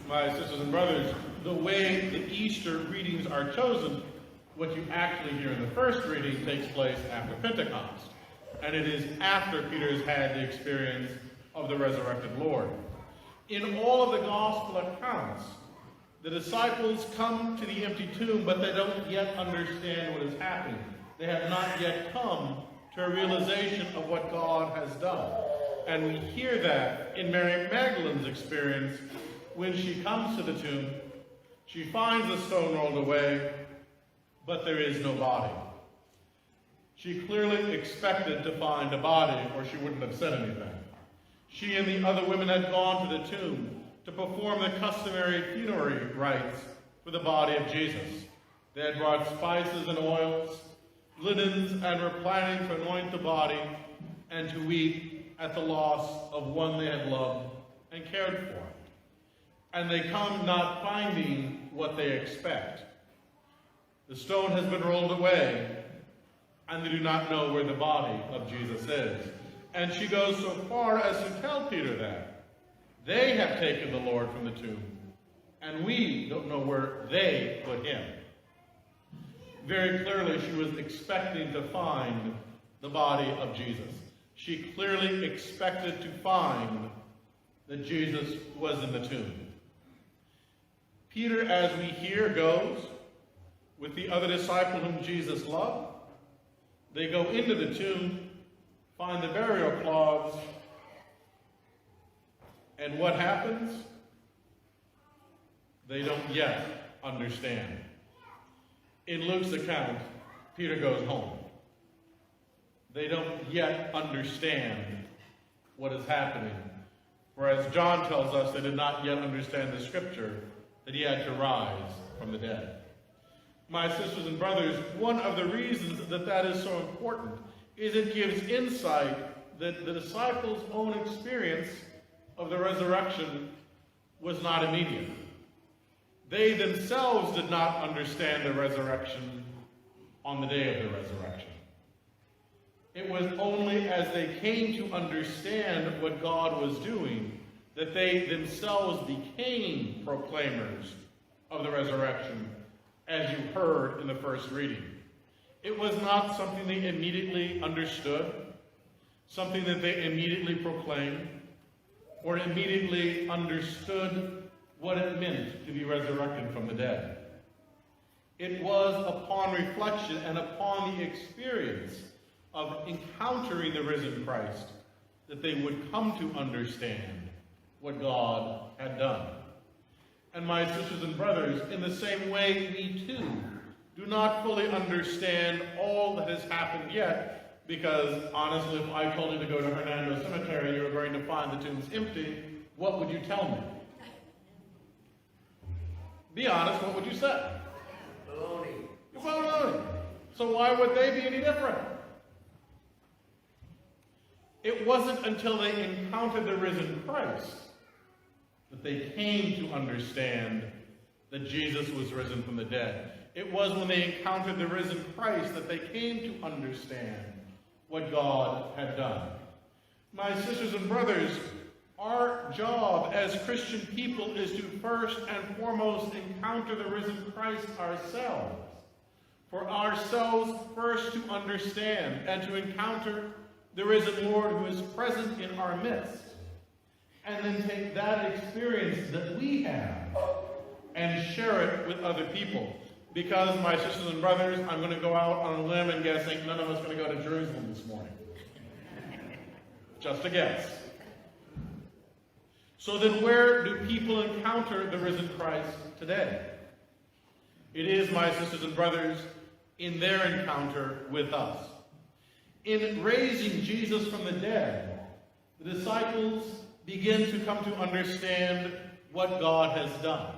My sisters and brothers, the way the Easter readings are chosen, what you actually hear in the first reading takes place after Pentecost. And it is after Peter's had the experience of the resurrected Lord. In all of the gospel accounts, the disciples come to the empty tomb, but they don't yet understand what is happening. They have not yet come to a realization of what God has done. And we hear that in Mary Magdalene's experience. When she comes to the tomb, she finds the stone rolled away, but there is no body. She clearly expected to find a body, or she wouldn't have said anything. She and the other women had gone to the tomb to perform the customary funerary rites for the body of Jesus. They had brought spices and oils, linens, and were planning to anoint the body and to weep at the loss of one they had loved and cared for. And they come not finding what they expect. The stone has been rolled away, and they do not know where the body of Jesus is. And she goes so far as to tell Peter that they have taken the Lord from the tomb, and we don't know where they put him. Very clearly, she was expecting to find the body of Jesus. She clearly expected to find that Jesus was in the tomb. Peter, as we hear, goes with the other disciple whom Jesus loved. They go into the tomb, find the burial cloths, and what happens? They don't yet understand. In Luke's account, Peter goes home. They don't yet understand what is happening. Whereas John tells us they did not yet understand the scripture that he had to rise from the dead. My sisters and brothers, one of the reasons that that is so important is it gives insight that the disciples' own experience of the resurrection was not immediate. They themselves did not understand the resurrection on the day of the resurrection. It was only as they came to understand what God was doing that they themselves became proclaimers of the resurrection, as you heard in the first reading. It was not something they immediately understood, something that they immediately proclaimed, or immediately understood what it meant to be resurrected from the dead. It was upon reflection and upon the experience of encountering the risen Christ that they would come to understand what God had done. And my sisters and brothers, in the same way, we too do not fully understand all that has happened yet, because honestly, if I told you to go to Hernando Cemetery and you were going to find the tombs empty, what would you tell me? Be honest, what would you say? Baloney. Baloney. So why would they be any different? It wasn't until they encountered the risen Christ that they came to understand that Jesus was risen from the dead. It was when they encountered the risen Christ that they came to understand what God had done. My sisters and brothers, our job as Christian people is to first and foremost encounter the risen Christ ourselves. For ourselves first to understand and to encounter the risen Lord who is present in our midst. And then take that experience that we have and share it with other people. Because, my sisters and brothers, I'm going to go out on a limb and guess ain't none of us going to go to Jerusalem this morning. Just a guess. So then where do people encounter the risen Christ today? It is, my sisters and brothers, in their encounter with us. In raising Jesus from the dead, the disciples begin to come to understand what God has done.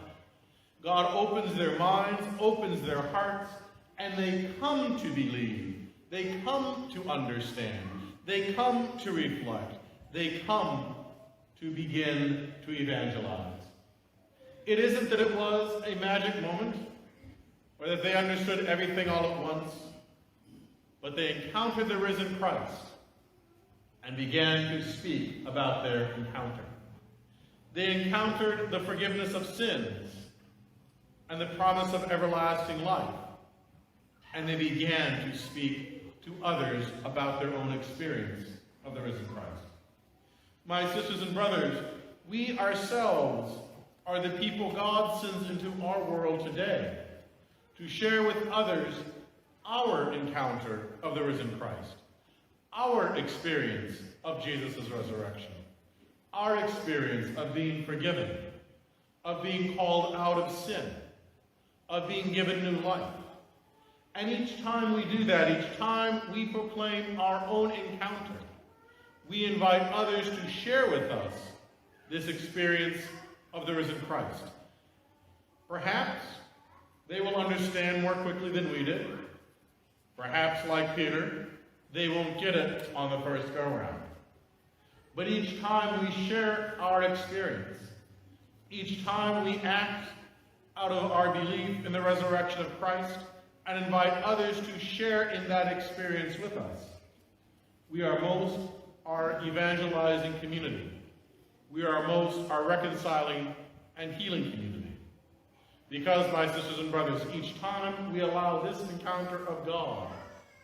God opens their minds, opens their hearts, and they come to believe. They come to understand. They come to reflect. They come to begin to evangelize. It isn't that it was a magic moment, or that they understood everything all at once, but they encountered the risen Christ and began to speak about their encounter. They encountered the forgiveness of sins and the promise of everlasting life, and they began to speak to others about their own experience of the risen Christ. My sisters and brothers, we ourselves are the people God sends into our world today to share with others our encounter of the risen Christ, our experience of Jesus' resurrection, our experience of being forgiven, of being called out of sin, of being given new life. And each time we do that, each time we proclaim our own encounter, we invite others to share with us this experience of the risen Christ. Perhaps they will understand more quickly than we did. Perhaps, like Peter, they won't get it on the first go-round. But each time we share our experience, each time we act out of our belief in the resurrection of Christ and invite others to share in that experience with us, we are most our evangelizing community. We are most our reconciling and healing community. Because, my sisters and brothers, each time we allow this encounter of God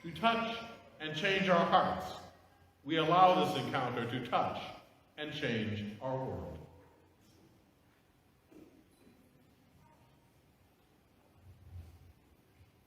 to touch and change our hearts, we allow this encounter to touch and change our world.